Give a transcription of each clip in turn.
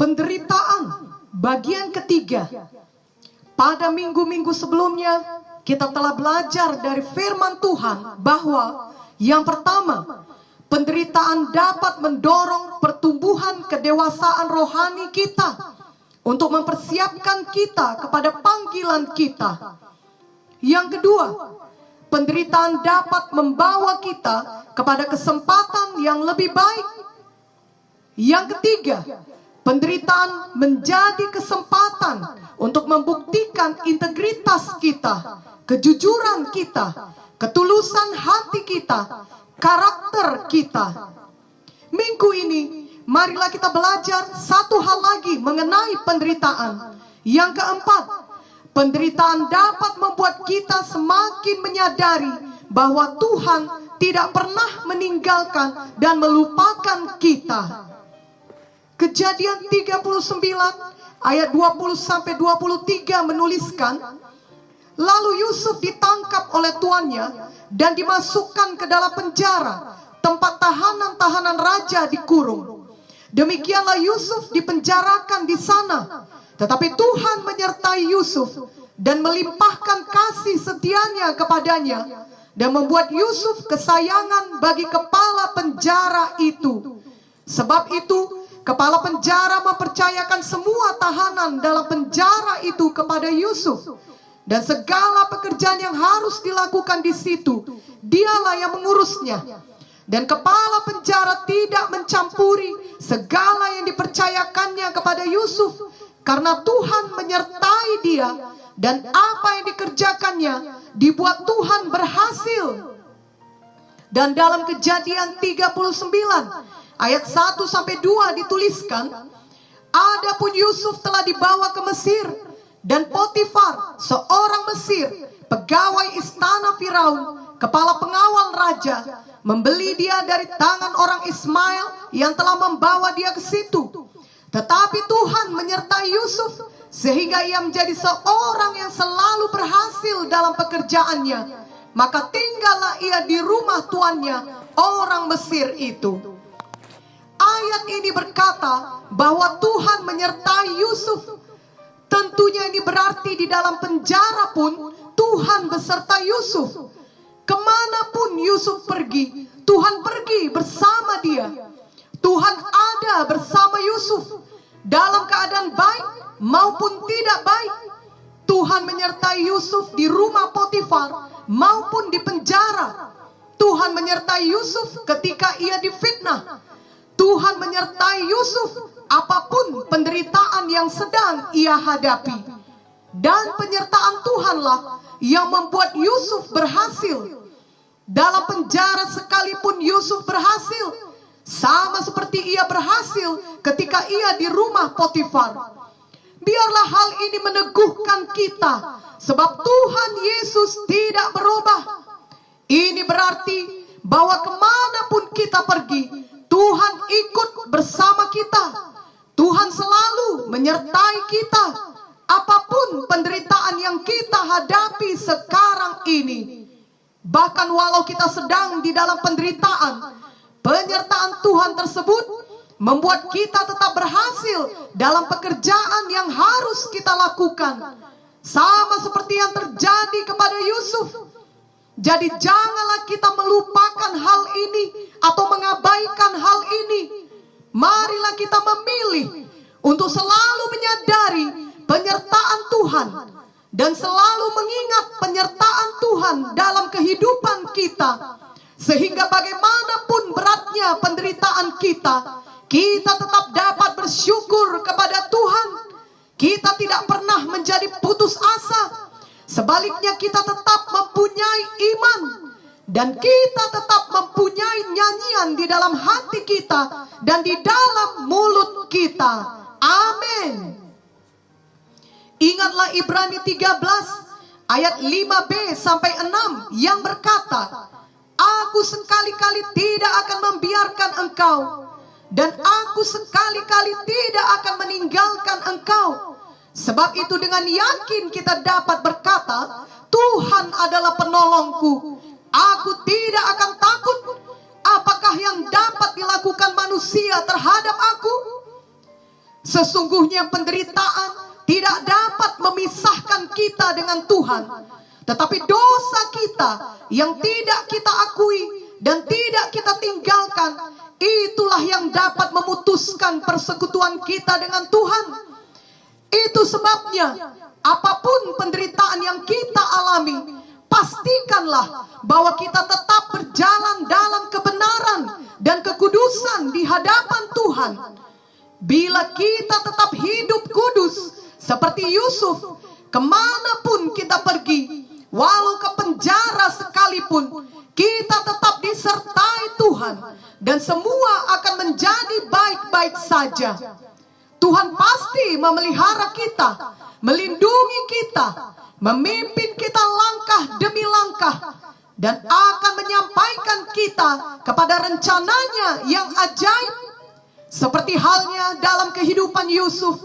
Penderitaan bagian ketiga. Pada minggu-minggu sebelumnya kita telah belajar dari firman Tuhan bahwa yang pertama, penderitaan dapat mendorong pertumbuhan kedewasaan rohani kita untuk mempersiapkan kita kepada panggilan kita. Yang kedua, penderitaan dapat membawa kita kepada kesempatan yang lebih baik. Yang ketiga, penderitaan menjadi kesempatan untuk membuktikan integritas kita, kejujuran kita, ketulusan hati kita, karakter kita. Minggu ini, marilah kita belajar satu hal lagi mengenai penderitaan. Yang keempat, penderitaan dapat membuat kita semakin menyadari bahwa Tuhan tidak pernah meninggalkan dan melupakan kita. Kejadian 39 ayat 20-23 menuliskan, lalu Yusuf ditangkap oleh tuannya dan dimasukkan ke dalam penjara, tempat tahanan-tahanan raja dikurung. Demikianlah Yusuf dipenjarakan di sana. Tetapi Tuhan menyertai Yusuf dan melimpahkan kasih setianya kepadanya dan membuat Yusuf kesayangan bagi kepala penjara itu. Sebab itu kepala penjara mempercayakan semua tahanan dalam penjara itu kepada Yusuf, dan segala pekerjaan yang harus dilakukan di situ dialah yang mengurusnya. Dan kepala penjara tidak mencampuri segala yang dipercayakannya kepada Yusuf, karena Tuhan menyertai dia, dan apa yang dikerjakannya dibuat Tuhan berhasil. Dan dalam Kejadian 39 ayat 1-2 dituliskan, adapun Yusuf telah dibawa ke Mesir, dan Potifar, seorang Mesir, pegawai istana Firaun, kepala pengawal raja, membeli dia dari tangan orang Ismail yang telah membawa dia ke situ. Tetapi Tuhan menyertai Yusuf sehingga ia menjadi seorang yang selalu berhasil dalam pekerjaannya. Maka tinggallah ia di rumah tuannya, orang Mesir itu. Ayat ini berkata bahwa Tuhan menyertai Yusuf. Tentunya ini berarti di dalam penjara pun Tuhan beserta Yusuf. Kemanapun Yusuf pergi, Tuhan pergi bersama dia. Tuhan ada bersama Yusuf dalam keadaan baik maupun tidak baik. Tuhan menyertai Yusuf di rumah Potifar maupun di penjara. Tuhan menyertai Yusuf ketika ia difitnah. Tuhan menyertai Yusuf apapun penderitaan yang sedang ia hadapi. Dan penyertaan Tuhanlah yang membuat Yusuf berhasil. Dalam penjara sekalipun Yusuf berhasil, sama seperti ia berhasil ketika ia di rumah Potifar. Biarlah hal ini meneguhkan kita, sebab Tuhan Yesus tidak berubah. Ini berarti bahwa kemanapun kita pergi, Tuhan ikut bersama kita. Tuhan selalu menyertai kita. Apapun penderitaan yang kita hadapi sekarang ini, bahkan walau kita sedang di dalam penderitaan, penyertaan Tuhan tersebut membuat kita tetap berhasil dalam pekerjaan yang harus kita lakukan. Sama seperti yang terjadi kepada Yusuf. Jadi janganlah kita melupakan hal ini atau mengabaikan hal ini. Marilah kita memilih untuk selalu menyadari penyertaan Tuhan dan selalu mengingat penyertaan Tuhan dalam kehidupan kita, sehingga bagaimanapun beratnya penderitaan kita, kita tetap dapat bersyukur kepada Tuhan. Kita tidak pernah menjadi putus asa. Sebaliknya kita tetap mempunyai iman, dan kita tetap mempunyai nyanyian di dalam hati kita dan di dalam mulut kita. Amin. Ingatlah Ibrani 13 ayat 5b sampai 6 yang berkata, aku sekali-kali tidak akan membiarkan engkau, dan aku sekali-kali tidak akan meninggalkan engkau. Sebab itu dengan yakin kita dapat berkata, Tuhan adalah penolongku, aku tidak akan takut. Apakah yang dapat dilakukan manusia terhadap aku? Sesungguhnya penderitaan tidak dapat memisahkan kita dengan Tuhan, tetapi dosa kita yang tidak kita akui dan tidak kita tinggalkan, itulah yang dapat memutuskan persekutuan kita dengan Tuhan. Itu sebabnya apapun penderitaan yang kita alami, pastikanlah bahwa kita tetap berjalan dalam kebenaran dan kekudusan di hadapan Tuhan. Bila kita tetap hidup kudus seperti Yusuf, kemanapun kita pergi, walau ke penjara sekalipun, kita tetap disertai Tuhan dan semua akan menjadi baik-baik saja. Tuhan pasti memelihara kita, melindungi kita, memimpin kita langkah demi langkah, dan akan menyampaikan kita kepada rencananya yang ajaib. Seperti halnya dalam kehidupan Yusuf,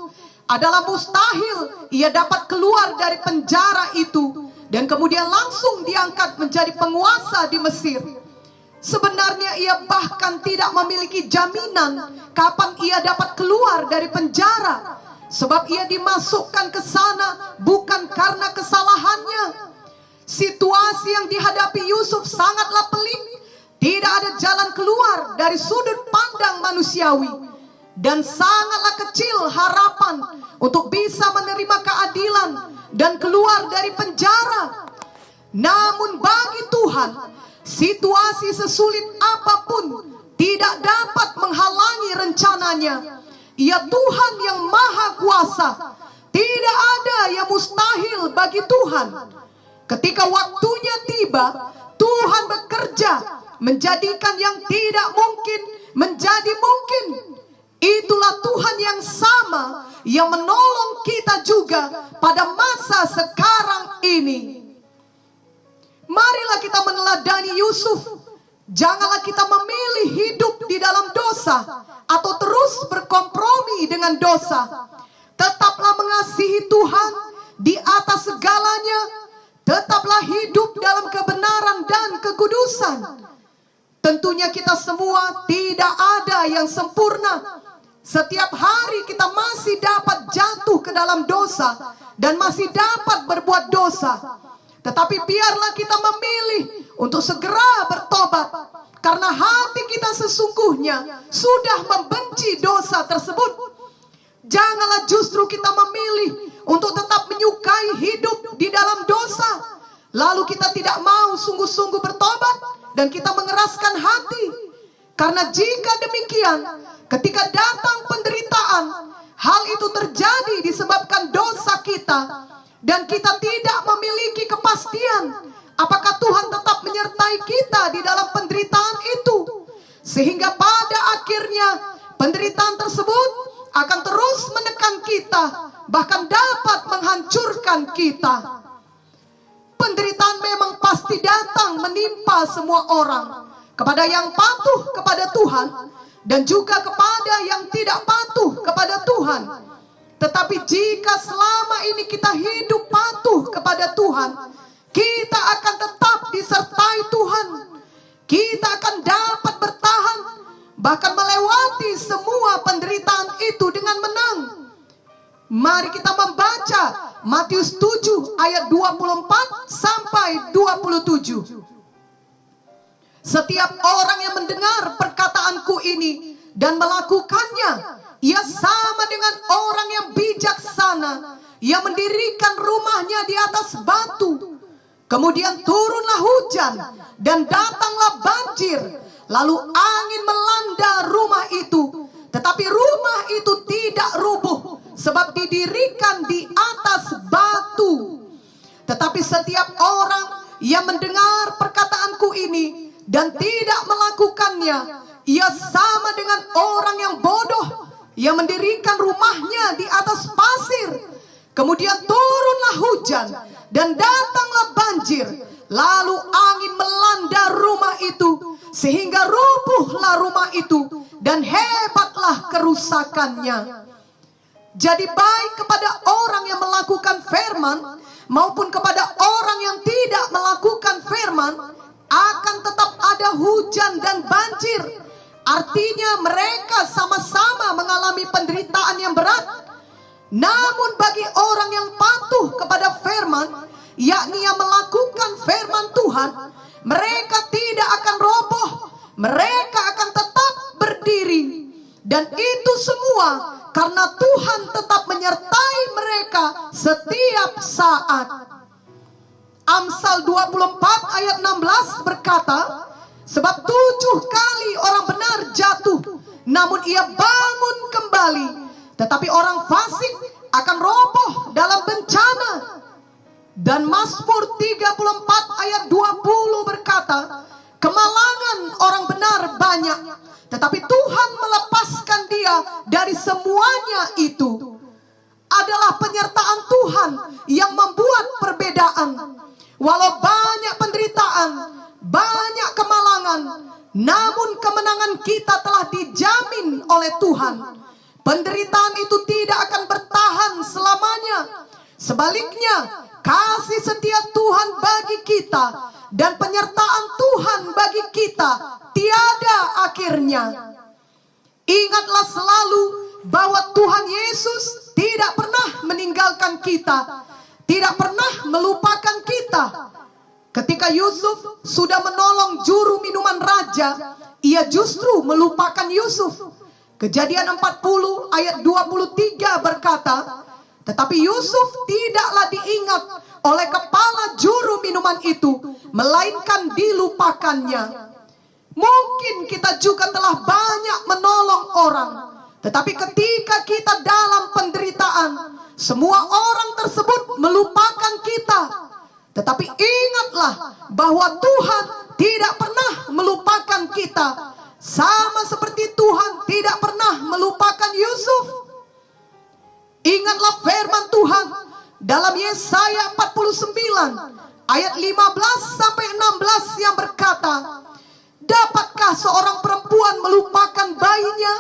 adalah mustahil ia dapat keluar dari penjara itu dan kemudian langsung diangkat menjadi penguasa di Mesir. Sebenarnya ia bahkan tidak memiliki jaminan kapan ia dapat keluar dari penjara, sebab ia dimasukkan ke sana bukan karena kesalahannya. Situasi yang dihadapi Yusuf sangatlah pelik. Tidak ada jalan keluar dari sudut pandang manusiawi, dan sangatlah kecil harapan untuk bisa menerima keadilan dan keluar dari penjara. Namun bagi Tuhan, situasi sesulit apapun tidak dapat menghalangi rencananya. Ia Tuhan yang maha kuasa. Tidak ada yang mustahil bagi Tuhan. Ketika waktunya tiba, Tuhan bekerja menjadikan yang tidak mungkin menjadi mungkin. Itulah Tuhan yang sama yang menolong kita juga pada masa sekarang ini. Marilah kita meneladani Yusuf. Janganlah kita memilih hidup di dalam dosa atau terus berkompromi dengan dosa. Tetaplah mengasihi Tuhan di atas segalanya. Tetaplah hidup dalam kebenaran dan kekudusan. Tentunya kita semua tidak ada yang sempurna. Setiap hari kita masih dapat jatuh ke dalam dosa dan masih dapat berbuat dosa. Tetapi biarlah kita memilih untuk segera bertobat, karena hati kita sesungguhnya sudah membenci dosa tersebut. Janganlah justru kita memilih untuk tetap menyukai hidup di dalam dosa, lalu kita tidak mau sungguh-sungguh bertobat dan kita mengeraskan hati. Karena jika demikian, ketika datang penderitaan, hal itu terjadi disebabkan dosa kita, dan kita tidak memiliki kepastian apakah Tuhan tetap menyertai kita di dalam penderitaan itu, sehingga pada akhirnya penderitaan tersebut akan terus menekan kita, bahkan dapat menghancurkan kita. Penderitaan memang pasti datang menimpa semua orang, kepada yang patuh kepada Tuhan dan juga kepada yang tidak patuh kepada Tuhan. Tetapi jika selama ini kita hidup patuh kepada Tuhan, kita akan tetap disertai Tuhan. Kita akan dapat bertahan, bahkan melewati semua penderitaan itu dengan menang. Mari kita membaca Matius 7 ayat 24 sampai 27. Setiap orang yang mendengar perkataanku ini dan melakukannya, ia sama dengan orang yang bijaksana yang mendirikan rumahnya di atas batu. Kemudian turunlah hujan dan datanglah banjir, lalu angin melanda rumah itu. Tetapi rumah itu tidak rubuh, sebab didirikan di atas batu. Tetapi setiap orang yang mendengar perkataanku ini dan tidak melakukannya, ia sama dengan orang yang bodoh yang mendirikan rumahnya di atas pasir. Kemudian turunlah hujan dan datanglah banjir, lalu angin melanda rumah itu, sehingga rubuhlah rumah itu dan hebatlah kerusakannya. Jadi baik kepada orang yang melakukan firman maupun kepada orang yang tidak melakukan firman, akan tetap ada hujan dan banjir, Artinya mereka sama-sama mengalami penderitaan yang berat. Namun bagi orang yang patuh kepada firman, yakni yang melakukan firman Tuhan, mereka tidak akan roboh, mereka akan tetap berdiri. Dan itu semua karena Tuhan tetap menyertai mereka setiap saat. Amsal 24 ayat 16 berkata, sebab 7 kali orang benar jatuh, namun ia bangun kembali. Tetapi orang fasik akan roboh dalam bencana. Dan Mazmur 34 ayat 20 berkata, kemalangan orang benar banyak, tetapi Tuhan melepaskan dia dari semuanya itu. Adalah penyertaan Tuhan yang membuat perbedaan. Walau banyak penderitaan, banyak kemalangan, namun kemenangan kita telah dijamin oleh Tuhan. Penderitaan itu tidak akan bertahan selamanya. Sebaliknya, kasih setia Tuhan bagi kita dan penyertaan Tuhan bagi kita tiada akhirnya. Ingatlah selalu bahwa Tuhan Yesus tidak pernah meninggalkan kita, tidak pernah melupakan kita. Ketika Yusuf sudah menolong juru minuman raja, ia justru melupakan Yusuf. Kejadian 40 ayat 23 berkata, tetapi Yusuf tidaklah diingat oleh kepala juru minuman itu, melainkan dilupakannya. Mungkin kita juga telah banyak menolong orang, tetapi ketika kita dalam penderitaan, semua orang tersebut melupakan kita. Tetapi ingatlah bahwa Tuhan tidak pernah melupakan kita, sama seperti Tuhan tidak pernah melupakan Yusuf. Ingatlah firman Tuhan dalam Yesaya 49 ayat 15 sampai 16 yang berkata, dapatkah seorang perempuan melupakan bayinya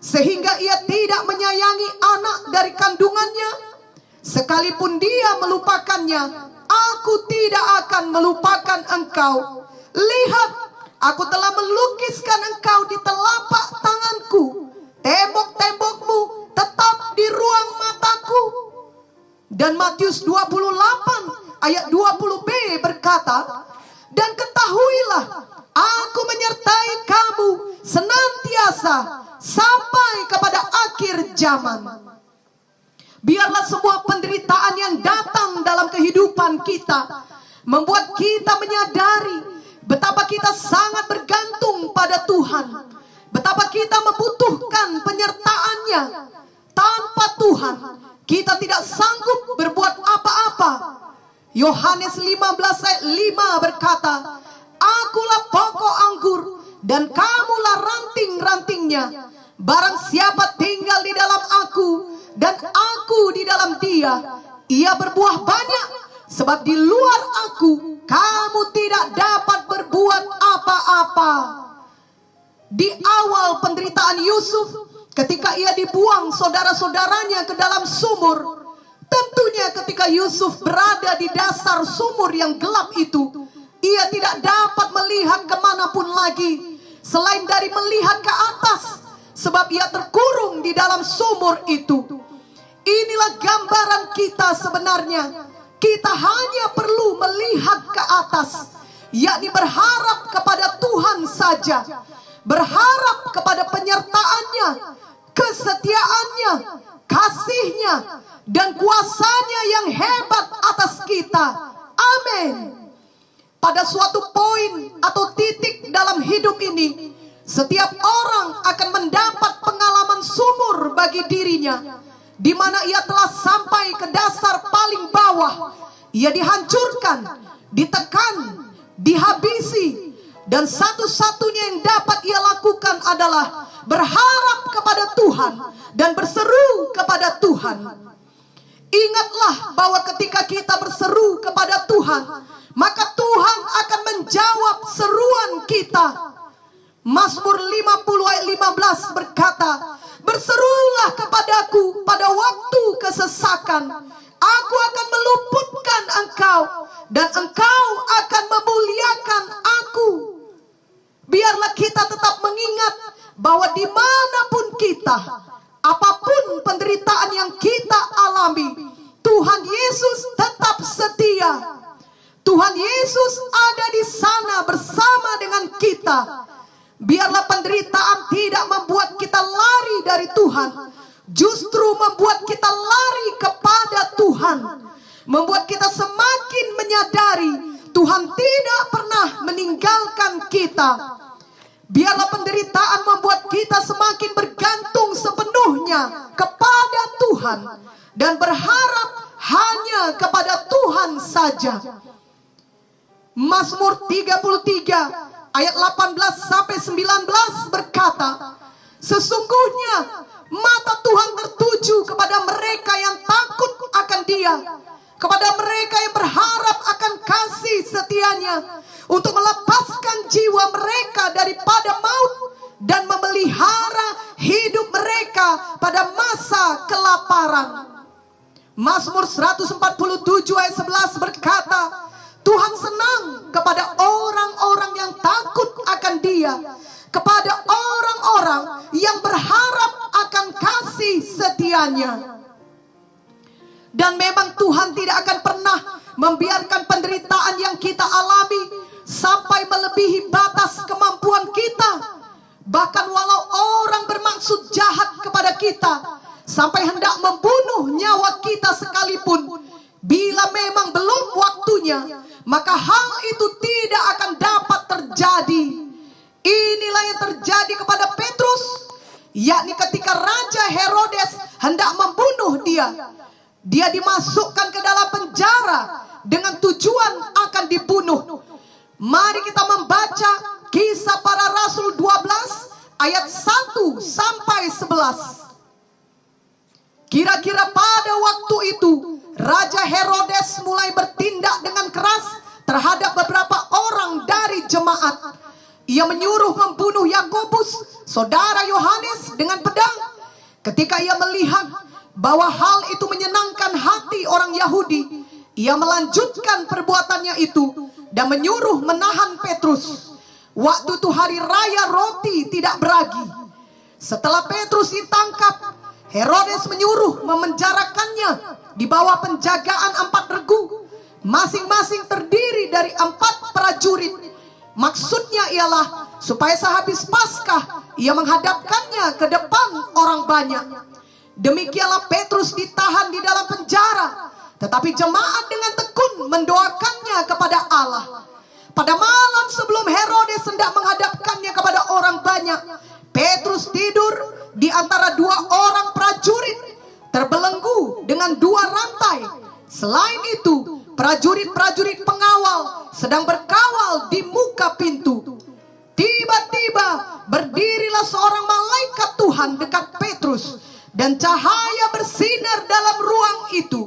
sehingga ia tidak menyayangi anak dari kandungannya? Sekalipun dia melupakannya, aku tidak akan melupakan engkau. Lihat, aku telah melukiskan engkau di telapak tanganku. Tembok-tembokmu tetap di ruang mataku. Dan Matius 28 ayat 20b berkata, dan ketahuilah, aku menyertai kamu senantiasa sampai kepada akhir zaman. Biarlah semua penderitaan yang datang dalam kehidupan kita membuat kita menyadari betapa kita sangat bergantung pada Tuhan, betapa kita membutuhkan penyertaan-Nya. Tanpa Tuhan kita tidak sanggup berbuat apa-apa. Yohanes 15 ayat 5 berkata, akulah pokok anggur dan kamulah ranting-rantingnya. Barang siapa tinggal di dalam aku dan aku di dalam dia, ia berbuah banyak, sebab di luar aku kamu tidak dapat berbuat apa-apa. Di awal penderitaan Yusuf, ketika ia dibuang saudara-saudaranya ke dalam sumur, tentunya ketika Yusuf berada di dasar sumur yang gelap itu, ia tidak dapat melihat kemanapun lagi selain dari melihat ke atas, sebab ia terkurung di dalam sumur itu. Inilah gambaran kita sebenarnya. Kita hanya perlu melihat ke atas, yakni berharap kepada Tuhan saja, berharap kepada penyertaan-Nya, kesetiaan-Nya, kasih-Nya, dan kuasa-Nya yang hebat atas kita. Amin. Pada suatu poin atau titik dalam hidup ini, setiap orang akan mendapat pengalaman sumur bagi dirinya, di mana ia telah sampai ke dasar paling bawah. Ia dihancurkan, ditekan, dihabisi, dan satu-satunya yang dapat ia lakukan adalah berharap kepada Tuhan dan berseru kepada Tuhan. Ingatlah bahwa ketika kita berseru kepada Tuhan, maka Tuhan akan menjawab seruan kita. Mazmur 50 ayat 15 berkata, berserulah kepadaku pada waktu kesesakan, aku akan meluputkan engkau dan engkau akan memuliakan aku. Biarlah kita tetap mengingat bahwa dimanapun kita, apapun penderitaan yang kita alami, Tuhan Yesus tetap setia. Tuhan Yesus ada di sana bersama dengan kita. Biarlah penderitaan tidak membuat kita lari dari Tuhan, justru membuat kita lari kepada Tuhan, membuat kita semakin menyadari Tuhan tidak pernah meninggalkan kita. Biarlah penderitaan membuat kita semakin bergantung sepenuhnya kepada Tuhan dan berharap hanya kepada Tuhan saja. Mazmur 33 ayat 18 sampai 19 berkata, sesungguhnya mata Tuhan tertuju kepada mereka yang takut akan Dia, kepada mereka yang berharap akan kasih setianya, untuk melepaskan jiwa mereka daripada maut dan memelihara hidup mereka pada masa kelaparan. Mazmur 147 ayat 11 berkata, Tuhan senang kepada orang-orang yang takut akan Dia, kepada orang-orang yang berharap akan kasih setianya. Dan memang Tuhan tidak akan pernah membiarkan penderitaan yang kita alami sampai melebihi batas kemampuan kita. Bahkan walau orang bermaksud jahat kepada kita, sampai hendak membunuh nyawa kita sekalipun, bila memang belum waktunya, maka hal itu tidak akan dapat terjadi. Inilah yang terjadi kepada Petrus, yakni ketika Raja Herodes hendak membunuh dia, dia dimasukkan ke dalam penjara dengan tujuan akan dibunuh. Mari kita membaca Kisah Para Rasul 12 ayat 1 sampai 11. Kira-kira pada waktu itu Raja Herodes mulai bertindak dengan keras terhadap beberapa orang dari jemaat. Ia menyuruh membunuh Yakobus, saudara Yohanes, dengan pedang. Ketika ia melihat bahwa hal itu menyenangkan hati orang Yahudi, ia melanjutkan perbuatannya itu dan menyuruh menahan Petrus. Waktu itu hari raya roti tidak beragi. Setelah Petrus ditangkap, Herodes menyuruh memenjarakannya di bawah penjagaan 4 regu, masing-masing terdiri dari 4 prajurit. Maksudnya ialah supaya sehabis Paskah ia menghadapkannya ke depan orang banyak. Demikianlah Petrus ditahan di dalam penjara, tetapi jemaat dengan tekun mendoakannya kepada Allah. Pada malam sebelum Herodes hendak menghadapkannya kepada orang banyak, Petrus tidur di antara 2 orang prajurit, terbelenggu dengan 2 rantai. Selain itu, prajurit-prajurit pengawal sedang berkawal di muka pintu. Tiba-tiba berdirilah seorang malaikat Tuhan dekat Petrus, dan cahaya bersinar dalam ruang itu.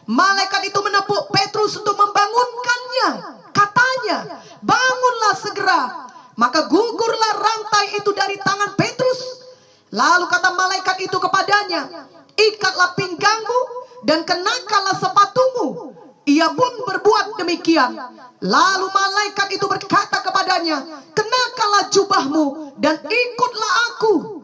Malaikat itu menepuk Petrus untuk membangunkannya. Katanya, bangunlah segera. Maka gugurlah rantai itu dari tangan Petrus. Lalu kata malaikat itu kepadanya, ikatlah pinggangmu dan kenakanlah sepatumu. Ia pun berbuat demikian. Lalu malaikat itu berkata kepadanya, kenakanlah jubahmu dan ikutlah aku.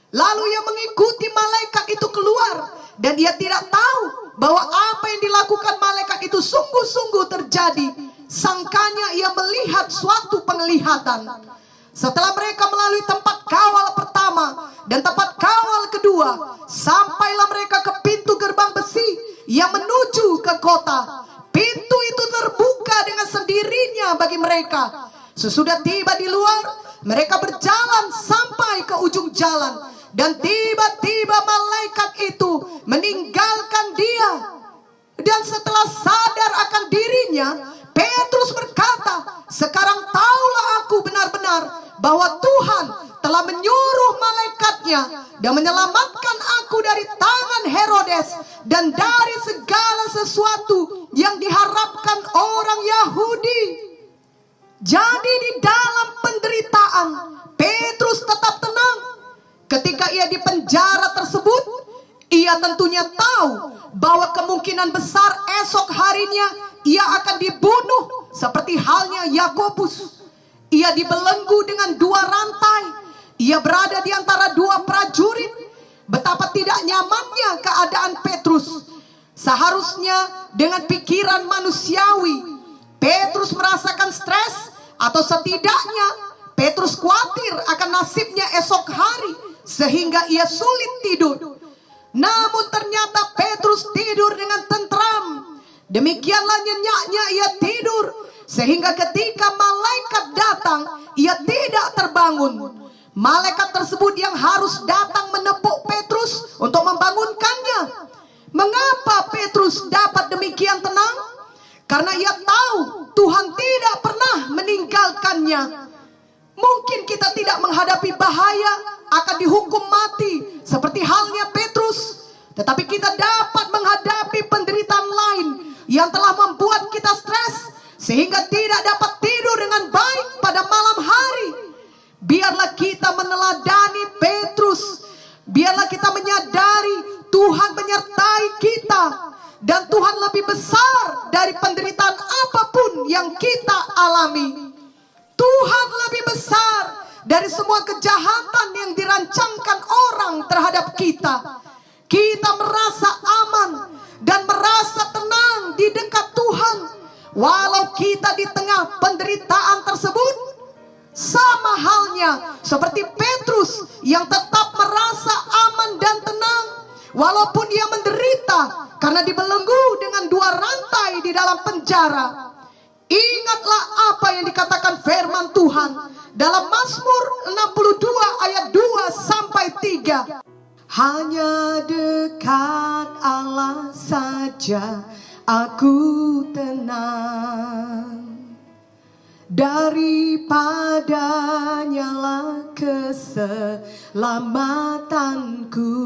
Lalu ia mengikuti malaikat itu keluar, dan ia tidak tahu bahwa apa yang dilakukan malaikat itu sungguh-sungguh terjadi. Sangkanya ia melihat suatu penglihatan. Setelah mereka melalui tempat kawal pertama dan tempat kawal kedua, sampailah mereka ke pintu gerbang besi yang menuju ke kota. Pintu itu terbuka dengan sendirinya bagi mereka. Sesudah tiba di luar, mereka berjalan sampai ke ujung jalan, dan tiba-tiba malaikat itu meninggalkan dia. Dan setelah sadar akan dirinya, Petrus berkata, sekarang taulah aku benar-benar bahwa Tuhan telah menyuruh malaikatnya dan menyelamatkan aku dari tangan Herodes dan dari segala sesuatu yang diharapkan orang Yahudi. Jadi di dalam penderitaan, Petrus tetap tenang. Ketika ia di penjara tersebut, ia tentunya tahu bahwa kemungkinan besar esok harinya ia akan dibunuh seperti halnya Yakobus. Ia dibelenggu dengan 2 rantai. Ia berada di antara dua prajurit. Betapa tidak nyamannya keadaan Petrus. Seharusnya dengan pikiran manusiawi, Petrus merasakan stres, atau setidaknya Petrus khawatir akan nasibnya esok hari, sehingga ia sulit tidur. Namun ternyata Petrus tidur dengan tentram. Demikianlah nyenyaknya ia tidur, sehingga ketika malaikat datang, ia tidak terbangun. Malaikat tersebut yang harus datang menepuk Petrus untuk membangunkannya. Mengapa Petrus dapat demikian tenang? Karena ia tahu Tuhan tidak pernah meninggalkannya. Mungkin kita tidak menghadapi bahaya, akan dihukum mati seperti halnya Petrus, tetapi kita dapat menghadapi penderitaan lain yang telah membuat kita stres sehingga tidak dapat tidur dengan baik pada malam hari. Biarlah kita meneladani Petrus. Biarlah kita menyadari Tuhan menyertai kita, dan Tuhan lebih besar dari penderitaan apapun yang kita alami. Tuhan lebih besar dari semua kejahatan yang dirancangkan orang terhadap kita. Kita merasa aman dan merasa tenang di dekat Tuhan, walau kita di tengah penderitaan tersebut. Sama halnya seperti Petrus yang tetap merasa aman dan tenang walaupun ia menderita karena dibelenggu dengan dua rantai di dalam penjara. Ingatlah apa yang dikatakan firman Tuhan dalam Mazmur 62 ayat 2 sampai 3. Hanya dekat Allah saja aku tenang, daripadanya lah keselamatanku.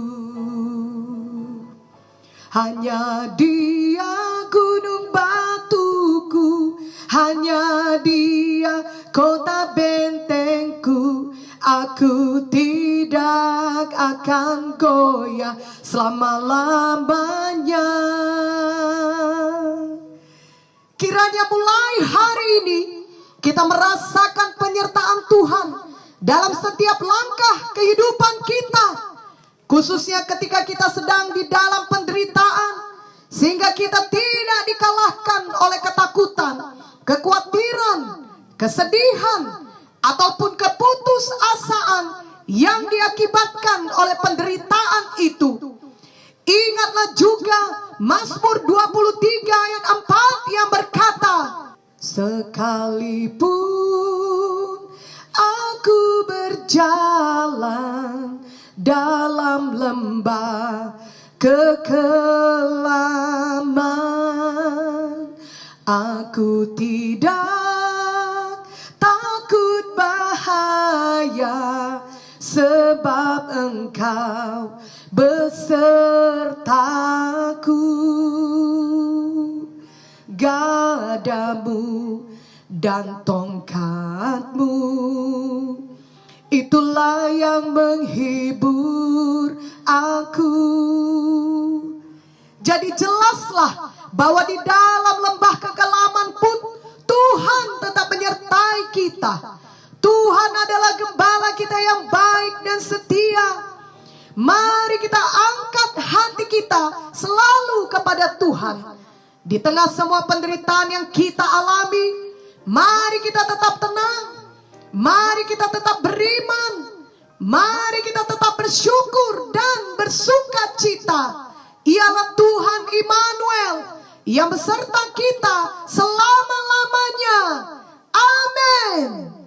Hanya Dia gunung batuku, hanya Dia kota bentengku. Aku tidak akan goyah selama-lamanya. Kiranya mulai hari ini kita merasakan penyertaan Tuhan dalam setiap langkah kehidupan kita, khususnya ketika kita sedang di dalam penderitaan, sehingga kita tidak dikalahkan oleh ketakutan, kekhawatiran, kesedihan, ataupun keputusasaan yang diakibatkan oleh penderitaan itu. Ingatlah juga Mazmur 23 ayat 4 yang berkata, sekalipun aku berjalan dalam lembah kekelaman, aku tidak takut bahaya, sebab Engkau besertaku. Gadamu dan tongkatmu, itulah yang menghibur aku. Jadi jelaslah bahwa di dalam lembah kekelaman pun Tuhan tetap menyertai kita. Tuhan adalah gembala kita yang baik dan setia. Mari kita angkat hati kita selalu kepada Tuhan. Di tengah semua penderitaan yang kita alami, mari kita tetap tenang. Mari kita tetap beriman. Mari kita tetap bersyukur dan bersuka cita. Ialah Tuhan Immanuel yang beserta kita selama-lamanya. Amin.